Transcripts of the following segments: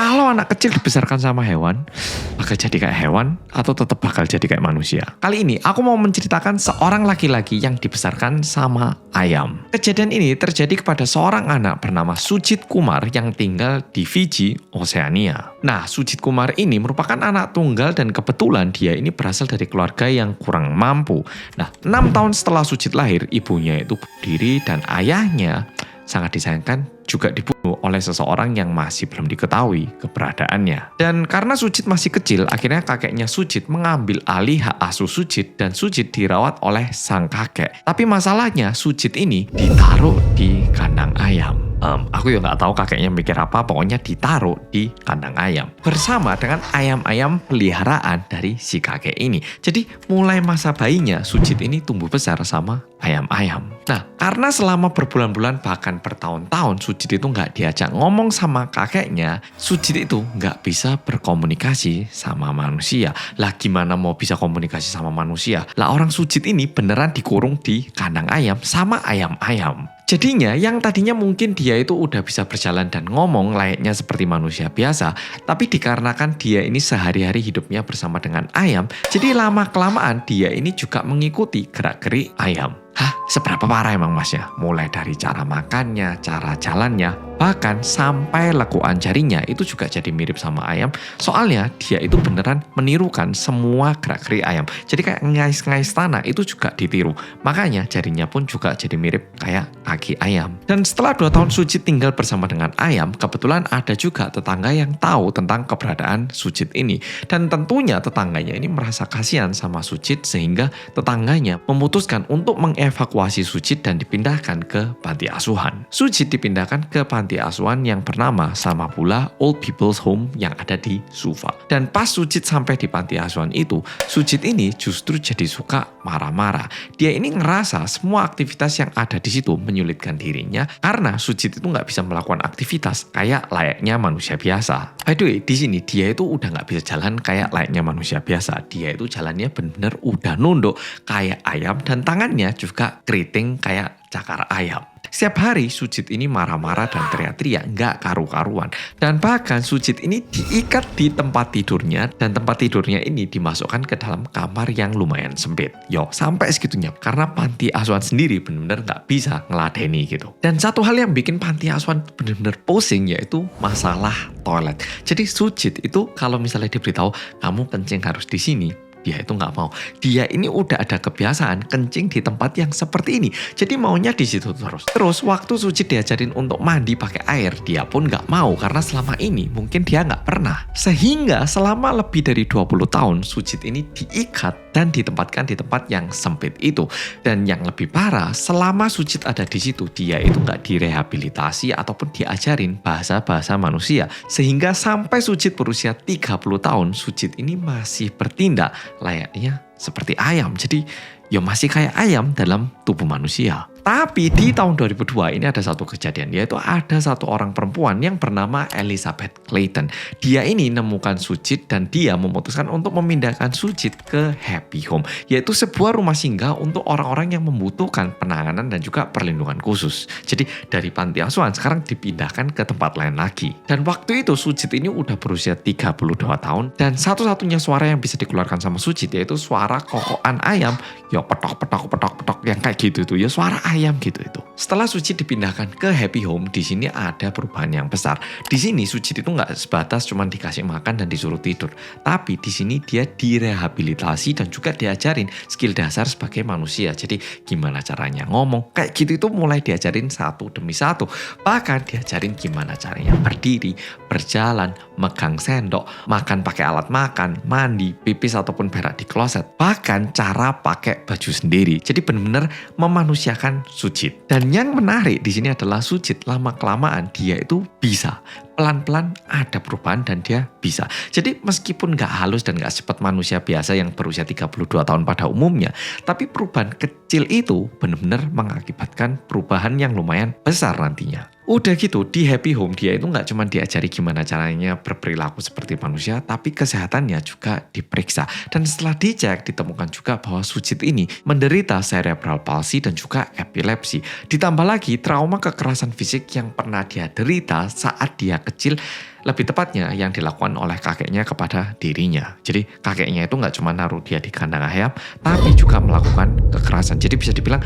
kalau anak kecil dibesarkan sama hewan, bakal jadi kayak hewan atau tetap bakal jadi kayak manusia? Kali ini aku mau menceritakan seorang laki-laki yang dibesarkan sama ayam. Kejadian ini terjadi kepada seorang anak bernama Sujit Kumar yang tinggal di Fiji, Oseania. Nah, Sujit Kumar ini merupakan anak tunggal dan kebetulan dia ini berasal dari keluarga yang kurang mampu. Nah, 6 tahun setelah Sujit lahir, ibunya itu bunuh diri dan ayahnya sangat disayangkan juga dibunuh oleh seseorang yang masih belum diketahui keberadaannya. Dan karena Sujit masih kecil, akhirnya kakeknya Sujit mengambil alih hak asuh Sujit dan Sujit dirawat oleh sang kakek. Tapi masalahnya Sujit ini ditaruh di kandang ayam. Aku ya nggak tahu kakeknya mikir apa, pokoknya ditaruh di kandang ayam bersama dengan ayam-ayam peliharaan dari si kakek ini. Jadi mulai masa bayinya Sujit ini tumbuh besar sama ayam-ayam. Nah, karena selama berbulan-bulan bahkan bertahun-tahun Sujit itu nggak diajak ngomong sama kakeknya, Sujit itu nggak bisa berkomunikasi sama manusia. Lah gimana mau bisa komunikasi sama manusia? Lah orang Sujit ini beneran dikurung di kandang ayam sama ayam-ayam. Jadinya yang tadinya mungkin dia itu udah bisa berjalan dan ngomong layaknya seperti manusia biasa, tapi dikarenakan dia ini sehari-hari hidupnya bersama dengan ayam, jadi lama-kelamaan dia ini juga mengikuti gerak-gerik ayam. Hah, seberapa parah emang mas ya? Mulai dari cara makannya, cara jalannya, bahkan sampai lekuan jarinya itu juga jadi mirip sama ayam. Soalnya dia itu beneran menirukan semua gerak-gerik ayam. Jadi kayak ngais-ngais tanah itu juga ditiru. Makanya jarinya pun juga jadi mirip kayak kaki ayam. Dan setelah 2 tahun Sujit tinggal bersama dengan ayam, kebetulan ada juga tetangga yang tahu tentang keberadaan Sujit ini. Dan tentunya tetangganya ini merasa kasihan sama Sujit sehingga tetangganya memutuskan untuk mengevakuasi Sujit dan dipindahkan ke panti asuhan. Sujit dipindahkan ke panti asuhan yang bernama Samapula Old People's Home yang ada di Suva. Dan pas Sujit sampai di panti asuhan itu, Sujit ini justru jadi suka marah-marah. Dia ini ngerasa semua aktivitas yang ada di situ menyulitkan dirinya karena Sujit itu nggak bisa melakukan aktivitas kayak layaknya manusia biasa. By the way, di sini dia itu udah nggak bisa jalan kayak layaknya manusia biasa. Dia itu jalannya bener-bener udah nunduk kayak ayam dan tangannya juga keriting kayak cakar ayam. Setiap hari Sujit ini marah-marah dan teriak-teriak nggak karu-karuan. Dan bahkan Sujit ini diikat di tempat tidurnya dan tempat tidurnya ini dimasukkan ke dalam kamar yang lumayan sempit. Yo, sampai segitunya karena panti asuhan sendiri benar-benar nggak bisa ngeladeni gitu. Dan satu hal yang bikin panti asuhan benar-benar pusing yaitu masalah toilet. Jadi Sujit itu kalau misalnya diberitahu kamu kencing harus di sini, dia itu nggak mau. Dia ini udah ada kebiasaan kencing di tempat yang seperti ini. Jadi maunya di situ terus. Terus waktu Sujit diajarin untuk mandi pakai air, dia pun nggak mau karena selama ini mungkin dia nggak pernah. Sehingga selama lebih dari 20 tahun Sujit ini diikat dan ditempatkan di tempat yang sempit itu. Dan yang lebih parah, selama Sujit ada di situ, dia itu nggak direhabilitasi ataupun diajarin bahasa-bahasa manusia. Sehingga sampai Sujit berusia 30 tahun, Sujit ini masih bertindak layaknya seperti ayam. Jadi ya masih kayak ayam dalam tubuh manusia. Tapi di tahun 2002 ini ada satu kejadian, yaitu ada satu orang perempuan yang bernama Elizabeth Clayton. Dia ini nemukan Sujit dan dia memutuskan untuk memindahkan Sujit ke Happy Home, yaitu sebuah rumah singgah untuk orang-orang yang membutuhkan penanganan dan juga perlindungan khusus. Jadi dari panti asuhan sekarang dipindahkan ke tempat lain lagi. Dan waktu itu Sujit ini udah berusia 32 tahun dan satu-satunya suara yang bisa dikeluarkan sama Sujit yaitu suara kokokan ayam, ya petok yang kayak gitu tuh, ya suara ayam gitu itu. Setelah Sujit dipindahkan ke Happy Home, di sini ada perubahan yang besar. Di sini Sujit itu nggak sebatas cuma dikasih makan dan disuruh tidur, tapi di sini dia direhabilitasi dan juga diajarin skill dasar sebagai manusia. Jadi gimana caranya ngomong, kayak gitu itu mulai diajarin satu demi satu. Bahkan diajarin gimana caranya berdiri, berjalan, megang sendok, makan pakai alat makan, mandi, pipis ataupun berak di kloset. Bahkan cara pakai baju sendiri. Jadi benar-benar memanusiakan Sujit. Dan yang menarik di sini adalah Sujit lama-kelamaan dia itu bisa. Pelan-pelan ada perubahan dan dia bisa. Jadi meskipun gak halus dan gak cepat manusia biasa yang berusia 32 tahun pada umumnya, tapi perubahan kecil itu benar-benar mengakibatkan perubahan yang lumayan besar nantinya. Udah gitu, di Happy Home dia itu nggak cuma diajari gimana caranya berperilaku seperti manusia, tapi kesehatannya juga diperiksa. Dan setelah dicek, ditemukan juga bahwa Sujit ini menderita cerebral palsy dan juga epilepsi. Ditambah lagi trauma kekerasan fisik yang pernah dia derita saat dia kecil Lebih tepatnya yang dilakukan oleh kakeknya kepada dirinya. Jadi kakeknya itu nggak cuma naruh dia di kandang ayam, tapi juga melakukan kekerasan. Jadi bisa dibilang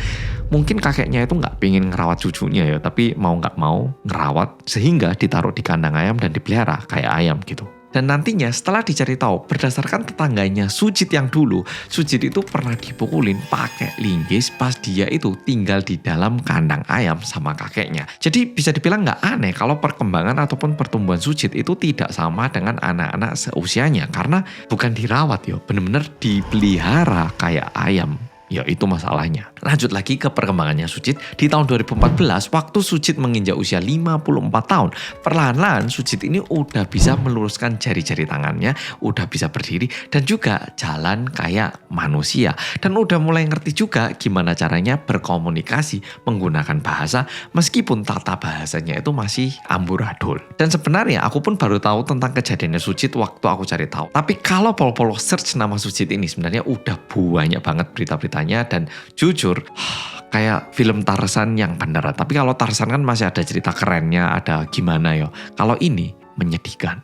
mungkin kakeknya itu nggak pengen ngerawat cucunya ya, tapi mau nggak mau ngerawat sehingga ditaruh di kandang ayam dan dipelihara kayak ayam gitu. Dan nantinya setelah dicari tahu, berdasarkan tetangganya Sujit yang dulu, Sujit itu pernah dipukulin pakai linggis pas dia itu tinggal di dalam kandang ayam sama kakeknya. Jadi bisa dibilang nggak aneh kalau perkembangan ataupun pertumbuhan Sujit itu tidak sama dengan anak-anak seusianya. Karena bukan dirawat ya, bener-bener dipelihara kayak ayam. Ya itu masalahnya. Lanjut lagi ke perkembangannya Sujit. Di tahun 2014, waktu Sujit menginjak usia 54 tahun, perlahan-lahan Sujit ini udah bisa meluruskan jari-jari tangannya, udah bisa berdiri, dan juga jalan kayak manusia. Dan udah mulai ngerti juga gimana caranya berkomunikasi menggunakan bahasa, meskipun tata bahasanya itu masih amburadul. Dan sebenarnya aku pun baru tahu tentang kejadiannya Sujit waktu aku cari tahu. Tapi kalau polo-polo search nama Sujit ini, sebenarnya udah banyak banget berita-beritanya, dan jujur kayak film Tarzan yang beneran. Tapi kalau Tarzan kan masih ada cerita kerennya, ada gimana ya. Kalau ini menyedihkan.